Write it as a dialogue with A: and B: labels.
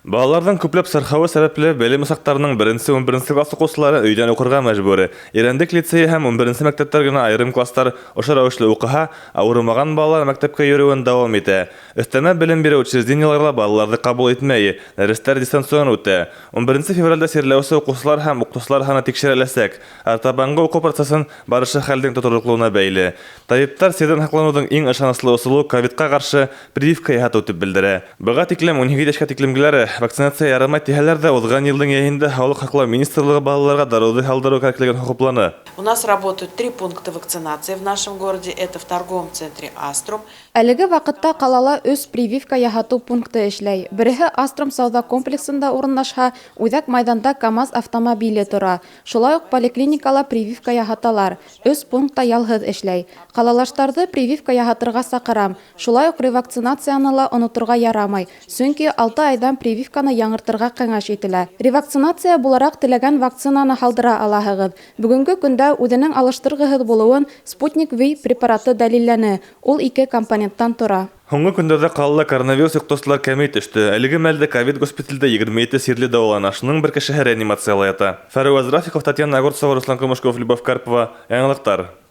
A: Балалардан күпләп сырхавы сәбәпле белем сактарының 1-11 класс укучылары өйдән укырга мәҗбүр. Ирәндек лицее һәм 11 мәктәптәр генә айрым класслар ошо рәвешле укыха, авырмаган балалар мәктәпкә йөрүен дәвам итә. Өстәмә белем бирү учреждениеларга балаларны кабул итмәй, дәресләр дистанцион үтә. 11 февральдә сирләүче укучылар һәм укытучылар саны тикшереләсәк, артабанғы уку процессын барышы хәлдән тотрыклыгына бәйле. Табиблар седән һаклануның иң ышанычлы усулы ковидка каршы прививка яһату дип белдерә. Быга тиклем 12 яшькә тиклемгеләр вакцинация ярамай тиһәләр дә узган елның яһендә Һаулык һаклау министрлыгы балаларга даруды һалдыру кирәклеген хупланы.
B: У нас работают 3 пункта вакцинации в нашем городе. Это в торговом центре «Аструм».
C: Әлеге вакытта калала 3 прививка яһату пункты эшләй. Береһе Астром сауда комплексында урынлашһа, Үҙәк майданда КАМАЗ автомобиле тора. Шулай ук поликлиникала прививка яһаталар. 3 пунктта ялһыҙ эшләй. Калалаштарҙы прививка яһатырға саҡырам. Шулай ук ревакцинацияны ла оноторға ярамай. Сөнки 6 айдан прививканы яңыртырға кәңәш ителә. Ревакцинация булараҡ теләгән вакцинаны һалдыра алаһығыҙ. Бүгенге көндә үҙенең алыштырғыһыҙ булыуын Спутник V препараты дәлилләне. Ул 2 компоненттан тора.
A: Һуңгы көндәрдә калала коронавирус йоҡтоусылар кәмей төштө. Әлеге мәлдә ковид госпиталдә 27 сирле дауалана, шуның бер кешеһе реанимацияла ята. Фәрүаз Рафиков, Татьяна Огурцова, Руслан Камышков, Любовь Карпова. Яңылыҡтар.